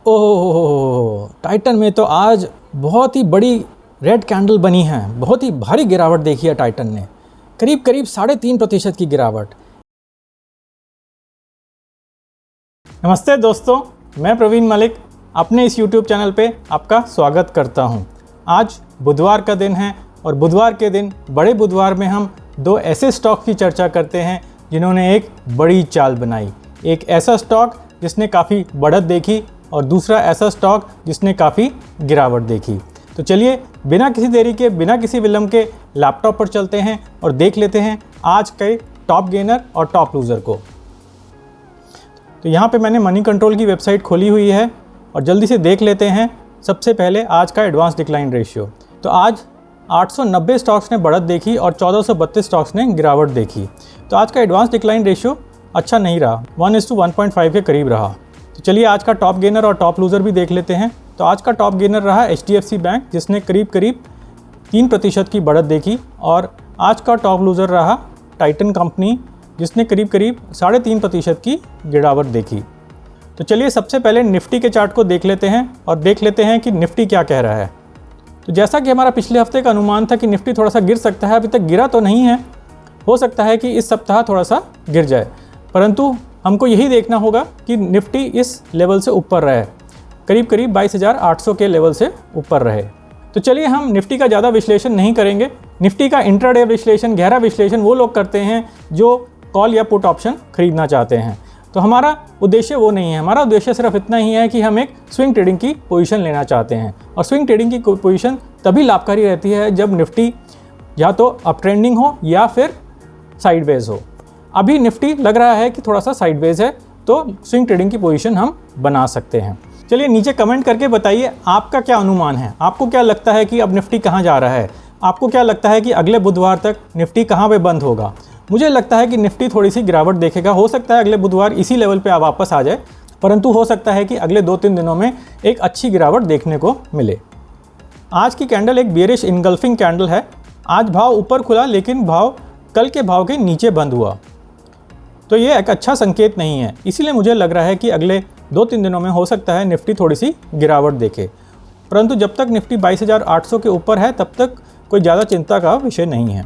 ओह, Titan में तो आज बहुत ही बड़ी रेड कैंडल बनी है। बहुत ही भारी गिरावट देखी है टाइटन ने, करीब 3.5% की गिरावट। नमस्ते दोस्तों, मैं प्रवीण मलिक अपने इस YouTube चैनल पे आपका स्वागत करता हूँ। आज बुधवार का दिन है और बुधवार के दिन बड़े बुधवार में हम दो ऐसे स्टॉक की चर्चा करते हैं जिन्होंने एक बड़ी चाल बनाई। एक ऐसा स्टॉक जिसने काफ़ी बढ़त देखी और दूसरा ऐसा स्टॉक जिसने काफ़ी गिरावट देखी। तो चलिए बिना किसी देरी के, बिना किसी विलंब के लैपटॉप पर चलते हैं और देख लेते हैं आज के टॉप गेनर और टॉप लूज़र को। तो यहाँ पे मैंने मनी कंट्रोल की वेबसाइट खोली हुई है और जल्दी से देख लेते हैं सबसे पहले आज का एडवांस डिक्लाइन रेशियो। तो आज 890 स्टॉक्स ने बढ़त देखी और 1432 स्टॉक्स ने गिरावट देखी। तो आज का एडवांस डिक्लाइन रेशियो अच्छा नहीं रहा, 1:1.5 के करीब रहा। तो चलिए आज का टॉप गेनर और टॉप लूज़र भी देख लेते हैं। तो आज का टॉप गेनर रहा HDFC बैंक, जिसने करीब 3% की बढ़त देखी, और आज का टॉप लूज़र रहा टाइटन कंपनी, जिसने करीब 3.5% की गिरावट देखी। तो चलिए सबसे पहले निफ्टी के चार्ट को देख लेते हैं और देख लेते हैं कि निफ्टी क्या कह रहा है। तो जैसा कि हमारा पिछले हफ्ते का अनुमान था कि निफ्टी थोड़ा सा गिर सकता है, अभी तक गिरा तो नहीं है, हो सकता है कि इस सप्ताह थोड़ा सा गिर जाए, परंतु हमको यही देखना होगा कि निफ्टी इस लेवल से ऊपर रहे, करीब 22,800 के लेवल से ऊपर रहे। तो चलिए हम निफ्टी का ज़्यादा विश्लेषण नहीं करेंगे। निफ्टी का इंट्राडे विश्लेषण, गहरा विश्लेषण वो लोग करते हैं जो कॉल या पुट ऑप्शन खरीदना चाहते हैं। तो हमारा उद्देश्य वो नहीं है। हमारा उद्देश्य सिर्फ इतना ही है कि हम एक स्विंग ट्रेडिंग की पोजीशन लेना चाहते हैं, और स्विंग ट्रेडिंग की पोजीशन तभी लाभकारी रहती है जब निफ्टी या तो अप ट्रेंडिंग हो या फिर साइडवेज हो। अभी निफ्टी लग रहा है कि थोड़ा सा साइडवेज है, तो स्विंग ट्रेडिंग की पोजीशन हम बना सकते हैं। चलिए नीचे कमेंट करके बताइए आपका क्या अनुमान है। आपको क्या लगता है कि अब निफ्टी कहाँ जा रहा है? आपको क्या लगता है कि अगले बुधवार तक निफ्टी कहाँ पे बंद होगा? मुझे लगता है कि निफ्टी थोड़ी सी गिरावट देखेगा। हो सकता है अगले बुधवार इसी लेवल पे वापस आ जाए, परंतु हो सकता है कि अगले 2-3 दिनों में एक अच्छी गिरावट देखने को मिले। आज की कैंडल एक बेयरिश इनगल्फिंग कैंडल है। आज भाव ऊपर खुला, लेकिन भाव कल के भाव के नीचे बंद हुआ, तो ये एक अच्छा संकेत नहीं है। इसीलिए मुझे लग रहा है कि अगले 2-3 दिनों में हो सकता है निफ्टी थोड़ी सी गिरावट देखे, परंतु जब तक निफ्टी 22,800 के ऊपर है तब तक कोई ज़्यादा चिंता का विषय नहीं है।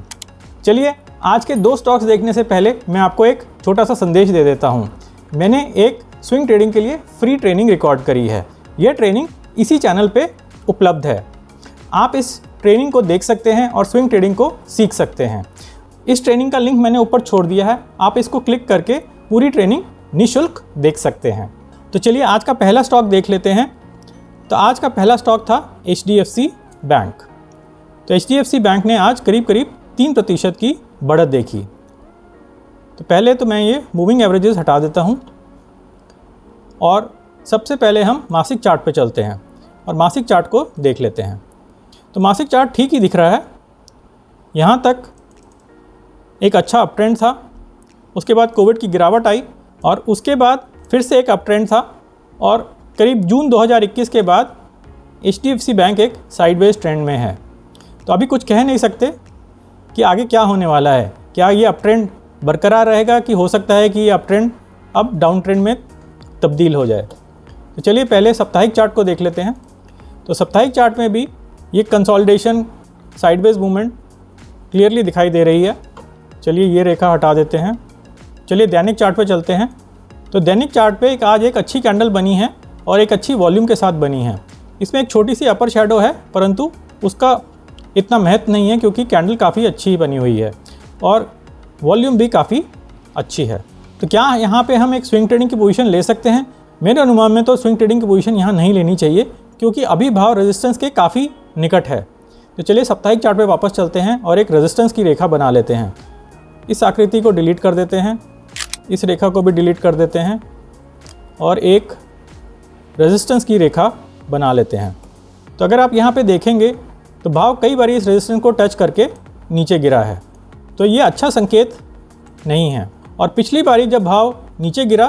चलिए आज के 2 स्टॉक्स देखने से पहले मैं आपको एक छोटा सा संदेश दे देता हूँ। मैंने एक स्विंग ट्रेडिंग के लिए फ्री ट्रेनिंग रिकॉर्ड करी है। यह ट्रेनिंग इसी चैनल पे उपलब्ध है। आप इस ट्रेनिंग को देख सकते हैं और स्विंग ट्रेडिंग को सीख सकते हैं। इस ट्रेनिंग का लिंक मैंने ऊपर छोड़ दिया है, आप इसको क्लिक करके पूरी ट्रेनिंग निःशुल्क देख सकते हैं। तो चलिए आज का पहला स्टॉक देख लेते हैं। तो आज का पहला स्टॉक था HDFC बैंक। तो HDFC बैंक ने आज करीब 3% की बढ़त देखी। तो पहले तो मैं ये मूविंग एवरेजेस हटा देता हूँ और सबसे पहले हम मासिक चार्ट पे चलते हैं और मासिक चार्ट को देख लेते हैं। तो मासिक चार्ट ठीक ही दिख रहा है। यहाँ तक एक अच्छा अप ट्रेंड था, उसके बाद कोविड की गिरावट आई और उसके बाद फिर से एक अप ट्रेंड था, और करीब जून 2021 के बाद HDFC बैंक एक साइडवेज ट्रेंड में है। तो अभी कुछ कह नहीं सकते कि आगे क्या होने वाला है। क्या ये अप ट्रेंड बरकरार रहेगा कि हो सकता है कि ये अप ट्रेंड अब डाउन ट्रेंड में तब्दील हो जाए। तो चलिए पहले साप्ताहिक चार्ट को देख लेते हैं। तो साप्ताहिक चार्ट में भी ये कंसोलिडेशन, साइडवेज मूवमेंट क्लियरली दिखाई दे रही है। चलिए ये रेखा हटा देते हैं। चलिए दैनिक चार्ट पे चलते हैं। तो दैनिक चार्ट पे आज एक अच्छी कैंडल बनी है और एक अच्छी वॉल्यूम के साथ बनी है। इसमें एक छोटी सी अपर शैडो है, परंतु उसका इतना महत्व नहीं है क्योंकि कैंडल काफ़ी अच्छी बनी हुई है और वॉल्यूम भी काफ़ी अच्छी है। तो क्या यहाँ पे हम एक स्विंग ट्रेडिंग की पोजीशन ले सकते हैं? मेरे अनुमान में तो स्विंग ट्रेडिंग की पोजीशन यहाँ नहीं लेनी चाहिए, क्योंकि अभी भाव रेजिस्टेंस के काफ़ी निकट है। तो चलिए साप्ताहिक चार्ट पे वापस चलते हैं और एक रेजिस्टेंस की रेखा बना लेते हैं। इस आकृति को डिलीट कर देते हैं, इस रेखा को भी डिलीट कर देते हैं और एक रेजिस्टेंस की रेखा बना लेते हैं। तो अगर आप यहाँ पे देखेंगे तो भाव कई बार इस रेजिस्टेंस को टच करके नीचे गिरा है, तो ये अच्छा संकेत नहीं है। और पिछली बारी जब भाव नीचे गिरा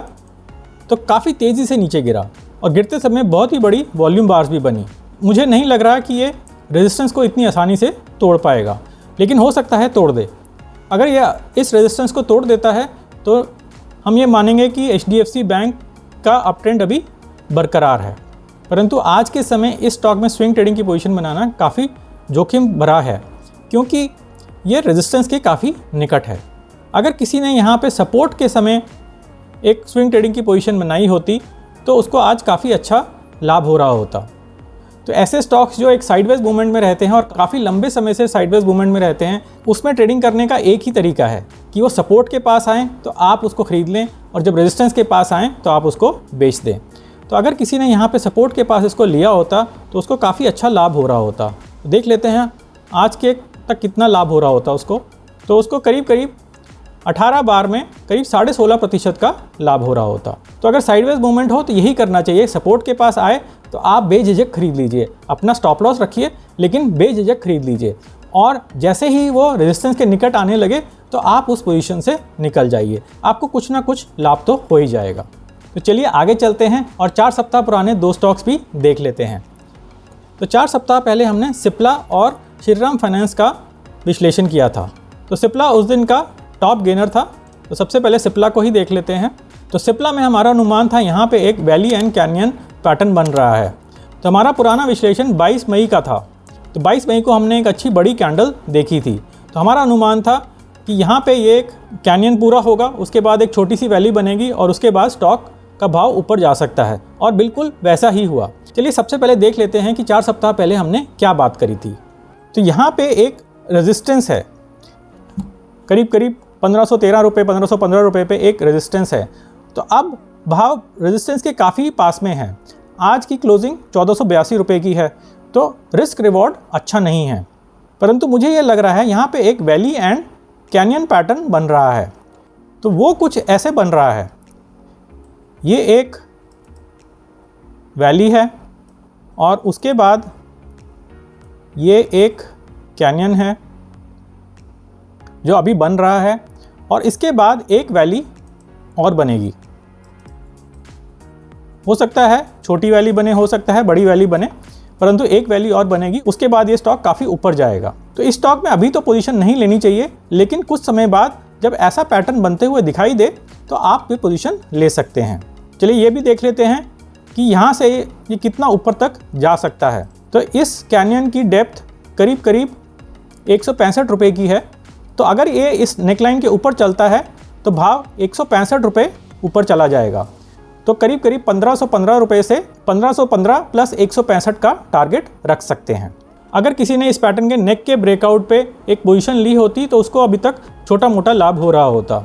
तो काफ़ी तेज़ी से नीचे गिरा और गिरते समय बहुत ही बड़ी वॉल्यूम बार्स भी बनी। मुझे नहीं लग रहा कि ये रेजिस्टेंस को इतनी आसानी से तोड़ पाएगा, लेकिन हो सकता है तोड़ दे। अगर यह इस रेजिस्टेंस को तोड़ देता है तो हम ये मानेंगे कि HDFC बैंक का अप ट्रेंड अभी बरकरार है। परंतु आज के समय इस स्टॉक में स्विंग ट्रेडिंग की पोजीशन बनाना काफ़ी जोखिम भरा है, क्योंकि ये रेजिस्टेंस के काफ़ी निकट है। अगर किसी ने यहाँ पे सपोर्ट के समय एक स्विंग ट्रेडिंग की पोजीशन बनाई होती तो उसको आज काफ़ी अच्छा लाभ हो रहा होता। तो ऐसे स्टॉक्स जो एक साइडवेज मूवमेंट में रहते हैं और काफ़ी लंबे समय से साइडवेज मूवमेंट में रहते हैं, उसमें ट्रेडिंग करने का एक ही तरीका है कि वो सपोर्ट के पास आएँ तो आप उसको ख़रीद लें और जब रेजिस्टेंस के पास आएँ तो आप उसको बेच दें। तो अगर किसी ने यहाँ पे सपोर्ट के पास इसको लिया होता तो उसको काफ़ी अच्छा लाभ हो रहा होता। देख लेते हैं आज के तक कितना लाभ हो रहा होता उसको। तो उसको करीब 18 बार में करीब 16.5% का लाभ हो रहा होता। तो अगर साइडवेज मूवमेंट हो तो यही करना चाहिए, सपोर्ट के पास आए तो आप बेझिझक खरीद लीजिए, अपना स्टॉप लॉस रखिए लेकिन बेझिझक खरीद लीजिए, और जैसे ही वो रेजिस्टेंस के निकट आने लगे तो आप उस पोजीशन से निकल जाइए, आपको कुछ ना कुछ लाभ तो हो ही जाएगा। तो चलिए आगे चलते हैं और 4 सप्ताह पुराने 2 स्टॉक्स भी देख लेते हैं। तो 4 सप्ताह पहले हमने सिप्ला और श्रीराम फाइनेंस का विश्लेषण किया था। तो सिप्ला उस दिन का टॉप गेनर था, तो सबसे पहले सिप्ला को ही देख लेते हैं। तो सिप्ला में हमारा अनुमान था यहाँ पे एक वैली एंड कैनियन पैटर्न बन रहा है। तो हमारा पुराना विश्लेषण 22 मई का था। तो 22 मई को हमने एक अच्छी बड़ी कैंडल देखी थी। तो हमारा अनुमान था कि यहाँ पे ये एक कैनियन पूरा होगा, उसके बाद एक छोटी सी वैली बनेगी और उसके बाद स्टॉक का भाव ऊपर जा सकता है, और बिल्कुल वैसा ही हुआ। चलिए सबसे पहले देख लेते हैं कि 4 सप्ताह पहले हमने क्या बात करी थी। तो यहाँ पे एक रेजिस्टेंस है, करीब 1513 रुपये 1515 रुपये पे एक रेजिस्टेंस है। तो अब भाव रेजिस्टेंस के काफ़ी पास में है। आज की क्लोजिंग 1482 रुपये की है, तो रिस्क रिवॉर्ड अच्छा नहीं है। परंतु मुझे ये लग रहा है यहाँ पे एक वैली एंड कैनियन पैटर्न बन रहा है। तो वो कुछ ऐसे बन रहा है, ये एक वैली है और उसके बाद ये एक कैनियन है जो अभी बन रहा है, और इसके बाद एक वैली और बनेगी। हो सकता है छोटी वैली बने, हो सकता है बड़ी वैली बने, परंतु एक वैली और बनेगी। उसके बाद ये स्टॉक काफ़ी ऊपर जाएगा। तो इस स्टॉक में अभी तो पोजीशन नहीं लेनी चाहिए, लेकिन कुछ समय बाद जब ऐसा पैटर्न बनते हुए दिखाई दे तो आप भी पोजीशन ले सकते हैं। चलिए ये भी देख लेते हैं कि यहाँ से ये कितना ऊपर तक जा सकता है। तो इस कैनियन की डेप्थ करीब 165 रुपये की है। तो अगर ये इस नेकलाइन के ऊपर चलता है तो भाव 165 रुपये ऊपर चला जाएगा। तो करीब 1515 रुपये से 1515 प्लस 165 का टारगेट रख सकते हैं। अगर किसी ने इस पैटर्न के नेक के ब्रेकआउट पे एक पोजीशन ली होती तो उसको अभी तक छोटा मोटा लाभ हो रहा होता।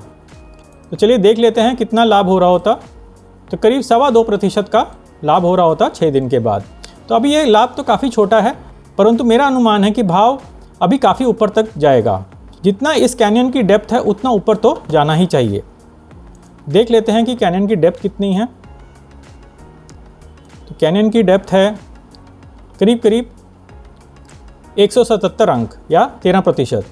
तो चलिए देख लेते हैं कितना लाभ हो रहा होता। तो करीब 2.25% का लाभ हो रहा होता 6 दिन के बाद। तो अभी ये लाभ तो काफ़ी छोटा है, परंतु मेरा अनुमान है कि भाव अभी काफ़ी ऊपर तक जाएगा। जितना इस कैनियन की डेप्थ है उतना ऊपर तो जाना ही चाहिए। देख लेते हैं कि कैनियन की डेप्थ कितनी है। तो कैनियन की डेप्थ है करीब 177 अंक या 13%।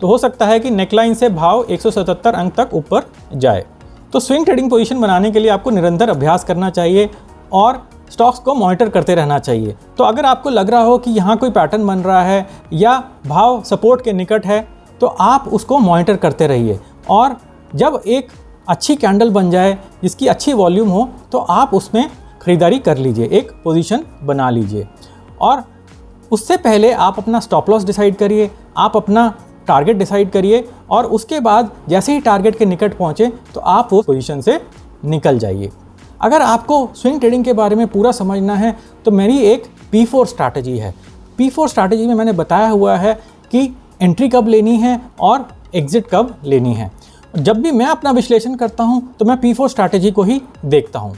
तो हो सकता है कि नेकलाइन से भाव 177 अंक तक ऊपर जाए। तो स्विंग ट्रेडिंग पोजीशन बनाने के लिए आपको निरंतर अभ्यास करना चाहिए और स्टॉक्स को मॉनिटर करते रहना चाहिए। तो अगर आपको लग रहा हो कि यहाँ कोई पैटर्न बन रहा है या भाव सपोर्ट के निकट है तो आप उसको मॉनिटर करते रहिए, और जब एक अच्छी कैंडल बन जाए जिसकी अच्छी वॉल्यूम हो तो आप उसमें ख़रीदारी कर लीजिए, एक पोजीशन बना लीजिए। और उससे पहले आप अपना स्टॉप लॉस डिसाइड करिए, आप अपना टारगेट डिसाइड करिए, और उसके बाद जैसे ही टारगेट के निकट पहुँचे तो आप वो पोजीशन से निकल जाइए। अगर आपको स्विंग ट्रेडिंग के बारे में पूरा समझना है तो मेरी एक P4 स्ट्रैटेजी है। P4 स्ट्रैटेजी में मैंने बताया हुआ है कि एंट्री कब लेनी है और एग्जिट कब लेनी है। जब भी मैं अपना विश्लेषण करता हूं तो मैं P4 स्ट्रैटेजी को ही देखता हूं।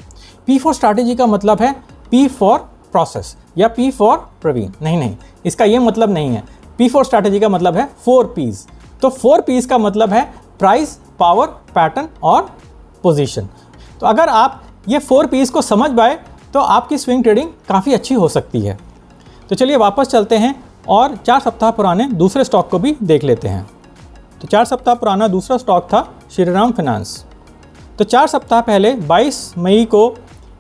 P4 स्ट्रैटेजी का मतलब है P फॉर प्रोसेस या P फॉर प्रवीण। नहीं, इसका ये मतलब नहीं है। P4 स्ट्रैटेजी का मतलब है 4 P's। तो 4 P's का मतलब है प्राइस, पावर, पैटर्न और पोजीशन। तो अगर आप ये 4 P's को समझ पाए तो आपकी स्विंग ट्रेडिंग काफ़ी अच्छी हो सकती है। तो चलिए वापस चलते हैं और 4 सप्ताह पुराने दूसरे स्टॉक को भी देख लेते हैं। तो 4 सप्ताह पुराना दूसरा स्टॉक था श्रीराम फाइनेंस। तो 4 सप्ताह पहले 22 मई को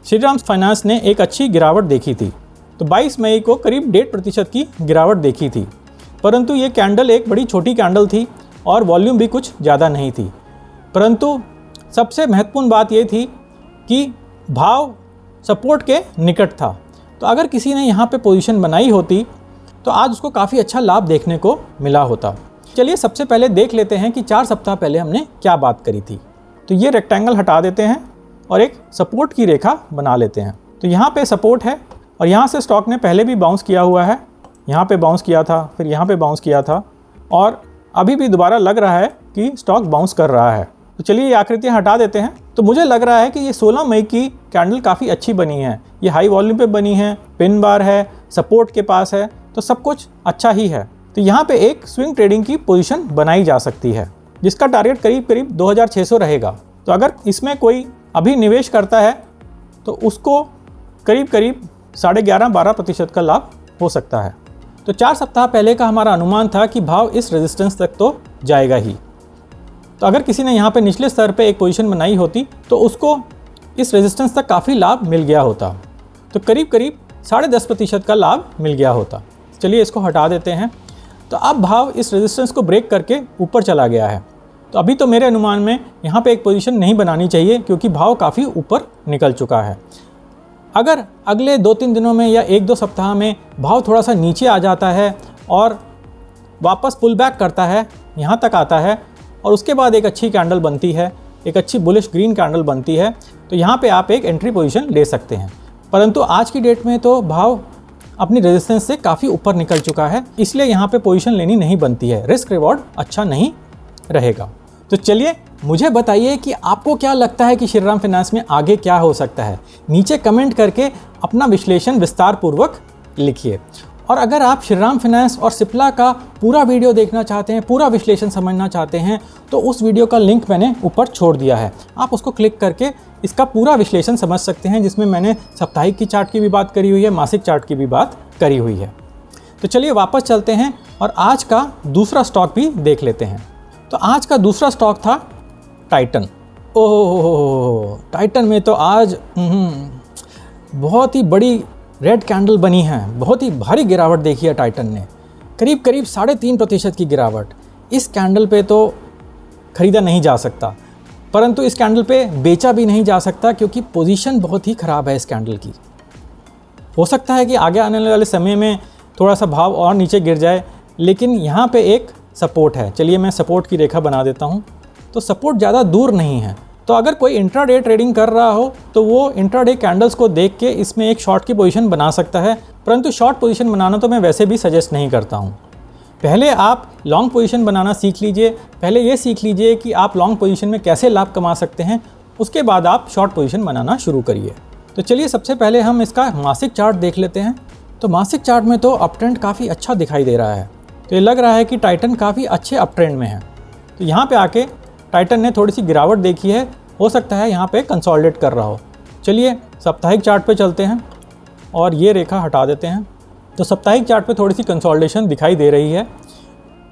श्रीराम फाइनेंस ने एक अच्छी गिरावट देखी थी। तो 22 मई को करीब 1.5% की गिरावट देखी थी, परंतु ये कैंडल एक बड़ी छोटी कैंडल थी और वॉल्यूम भी कुछ ज़्यादा नहीं थी। परंतु सबसे महत्वपूर्ण बात ये थी कि भाव सपोर्ट के निकट था। तो अगर किसी ने यहाँ पे पोजीशन बनाई होती तो आज उसको काफ़ी अच्छा लाभ देखने को मिला होता। चलिए सबसे पहले देख लेते हैं कि 4 सप्ताह पहले हमने क्या बात करी थी। तो ये रेक्टेंगल हटा देते हैं और एक सपोर्ट की रेखा बना लेते हैं। तो यहाँ पे सपोर्ट है और यहाँ से स्टॉक ने पहले भी बाउंस किया हुआ है, यहाँ पे बाउंस किया था, फिर यहाँ पे बाउंस किया था और अभी भी दोबारा लग रहा है कि स्टॉक बाउंस कर रहा है। तो चलिए ये आकृतियाँ हटा देते हैं। तो मुझे लग रहा है कि ये 16 मई की कैंडल काफ़ी अच्छी बनी है। ये हाई वॉल्यूम पे बनी है, पिन बार है, सपोर्ट के पास है, तो सब कुछ अच्छा ही है। तो यहाँ पे एक स्विंग ट्रेडिंग की पोजीशन बनाई जा सकती है जिसका टारगेट करीब करीब 2600 रहेगा। तो अगर इसमें कोई अभी निवेश करता है तो उसको करीब करीब 11.5-12% का लाभ हो सकता है। तो 4 सप्ताह पहले का हमारा अनुमान था कि भाव इस रेजिस्टेंस तक तो जाएगा ही। तो अगर किसी ने यहाँ पे निचले स्तर पे एक पोजीशन बनाई होती तो उसको इस रेजिस्टेंस तक काफ़ी लाभ मिल गया होता। तो करीब करीब 10.5% का लाभ मिल गया होता। चलिए इसको हटा देते हैं। तो अब भाव इस रेजिस्टेंस को ब्रेक करके ऊपर चला गया है। तो अभी तो मेरे अनुमान में यहाँ पे एक पोजीशन नहीं बनानी चाहिए क्योंकि भाव काफ़ी ऊपर निकल चुका है। अगर अगले 2-3 दिनों में या 1-2 सप्ताह में भाव थोड़ा सा नीचे आ जाता है और वापस पुल बैक करता है, यहाँ तक आता है और उसके बाद एक अच्छी कैंडल बनती है, एक अच्छी बुलिश ग्रीन कैंडल बनती है, तो यहाँ पे आप एक एंट्री पोजीशन ले सकते हैं। परंतु आज की डेट में तो भाव अपनी रेजिस्टेंस से काफ़ी ऊपर निकल चुका है, इसलिए यहाँ पे पोजीशन लेनी नहीं बनती है। रिस्क रिवॉर्ड अच्छा नहीं रहेगा। तो चलिए मुझे बताइए कि आपको क्या लगता है कि श्रीराम फाइनेंस में आगे क्या हो सकता है। नीचे कमेंट करके अपना विश्लेषण विस्तार पूर्वक लिखिए। और अगर आप श्रीराम फाइनेंस और सिप्ला का पूरा वीडियो देखना चाहते हैं, पूरा विश्लेषण समझना चाहते हैं, तो उस वीडियो का लिंक मैंने ऊपर छोड़ दिया है। आप उसको क्लिक करके इसका पूरा विश्लेषण समझ सकते हैं, जिसमें मैंने साप्ताहिक की चार्ट की भी बात करी हुई है, मासिक चार्ट की भी बात करी हुई है। तो चलिए वापस चलते हैं और आज का दूसरा स्टॉक भी देख लेते हैं। तो आज का दूसरा स्टॉक था टाइटन। ओह, टाइटन में तो आज बहुत ही बड़ी रेड कैंडल बनी है। बहुत ही भारी गिरावट देखी है टाइटन ने, करीब करीब 3.5% की गिरावट। इस कैंडल पे तो ख़रीदा नहीं जा सकता, परंतु इस कैंडल पे बेचा भी नहीं जा सकता क्योंकि पोजीशन बहुत ही ख़राब है इस कैंडल की। हो सकता है कि आगे आने वाले समय में थोड़ा सा भाव और नीचे गिर जाए, लेकिन यहाँ पे एक सपोर्ट है। चलिए मैं सपोर्ट की रेखा बना देता हूँ। तो सपोर्ट ज़्यादा दूर नहीं है। तो अगर कोई इंट्राडे ट्रेडिंग कर रहा हो तो वो इंट्राडे कैंडल्स को देख के इसमें एक शॉर्ट की पोजीशन बना सकता है, परंतु शॉर्ट पोजीशन बनाना तो मैं वैसे भी सजेस्ट नहीं करता हूँ। पहले आप लॉन्ग पोजीशन बनाना सीख लीजिए। पहले ये सीख लीजिए कि आप लॉन्ग पोजीशन में कैसे लाभ कमा सकते हैं, उसके बाद आप शॉर्ट पोजीशन बनाना शुरू करिए। तो चलिए सबसे पहले हम इसका मासिक चार्ट देख लेते हैं। तो मासिक चार्ट में तो अप ट्रेंड काफ़ी अच्छा दिखाई दे रहा है। तो ये लग रहा है कि टाइटन काफ़ी अच्छे अप ट्रेंड में है। तो यहाँ पे आके टाइटन ने थोड़ी सी गिरावट देखी है, हो सकता है यहाँ पे कंसोलिडेट कर रहा हो। चलिए साप्ताहिक चार्ट पे चलते हैं और ये रेखा हटा देते हैं। तो साप्ताहिक चार्ट पे थोड़ी सी कंसोलिडेशन दिखाई दे रही है।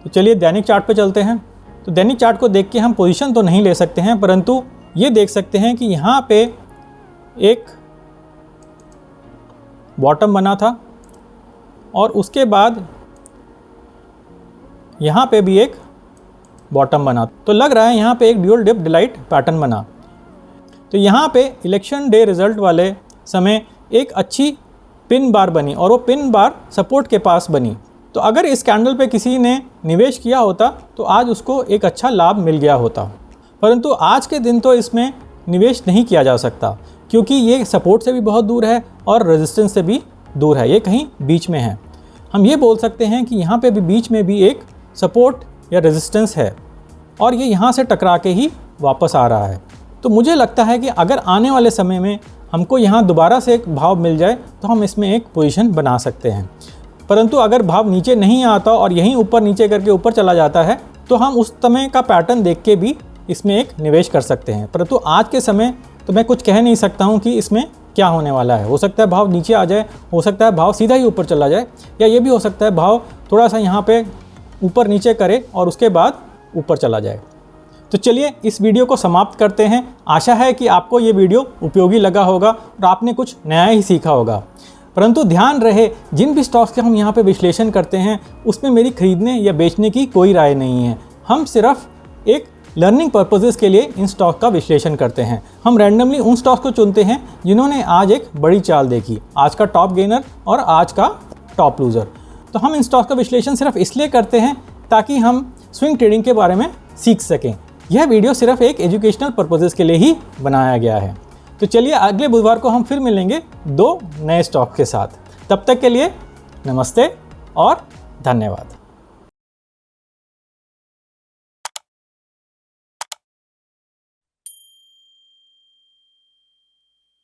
तो चलिए दैनिक चार्ट पे चलते हैं। तो दैनिक चार्ट को देख के हम पोजीशन तो नहीं ले सकते हैं, परंतु ये देख सकते हैं कि यहाँ पे एक बॉटम बना था और उसके बाद यहाँ पे भी एक बॉटम बना। तो लग रहा है यहाँ पे एक ड्यूल डिप डिलाइट पैटर्न बना। तो यहाँ पे इलेक्शन डे रिजल्ट वाले समय एक अच्छी पिन बार बनी और वो पिन बार सपोर्ट के पास बनी। तो अगर इस कैंडल पे किसी ने निवेश किया होता तो आज उसको एक अच्छा लाभ मिल गया होता, परंतु आज के दिन तो इसमें निवेश नहीं किया जा सकता क्योंकि ये सपोर्ट से भी बहुत दूर है और रेजिस्टेंस से भी दूर है। ये कहीं बीच में है। हम ये बोल सकते हैं कि यहाँ पे भी बीच में भी एक सपोर्ट या रेजिस्टेंस है और ये यहाँ से टकरा के ही वापस आ रहा है। तो मुझे लगता है कि अगर आने वाले समय में हमको यहाँ दोबारा से एक भाव मिल जाए तो हम इसमें एक पोजीशन बना सकते हैं, परंतु अगर भाव नीचे नहीं आता और यहीं ऊपर नीचे करके ऊपर चला जाता है तो हम उस समय का पैटर्न देख के भी इसमें एक निवेश कर सकते हैं। परंतु आज के समय तो मैं कुछ कह नहीं सकता हूँ कि इसमें क्या होने वाला है। हो सकता है भाव नीचे आ जाए, हो सकता है भाव सीधा ही ऊपर चला जाए, या ये भी हो सकता है भाव थोड़ा सा यहाँ पे ऊपर नीचे करे और उसके बाद ऊपर चला जाए। तो चलिए इस वीडियो को समाप्त करते हैं। आशा है कि आपको ये वीडियो उपयोगी लगा होगा और आपने कुछ नया ही सीखा होगा। परंतु ध्यान रहे, जिन भी स्टॉक्स के हम यहाँ पे विश्लेषण करते हैं उसमें मेरी खरीदने या बेचने की कोई राय नहीं है। हम सिर्फ एक लर्निंग पर्पसेस के लिए इन स्टॉक का विश्लेषण करते हैं। हम रैंडमली उन स्टॉक्स को चुनते हैं जिन्होंने आज एक बड़ी चाल देखी, आज का टॉप गेनर और आज का टॉप लूज़र। तो हम इन स्टॉक्स का विश्लेषण सिर्फ इसलिए करते हैं ताकि हम स्विंग ट्रेडिंग के बारे में सीख सकें। यह वीडियो सिर्फ एक एजुकेशनल पर्पसेस के लिए ही बनाया गया है। तो चलिए अगले बुधवार को हम फिर मिलेंगे 2 नए स्टॉक के साथ। तब तक के लिए नमस्ते और धन्यवाद।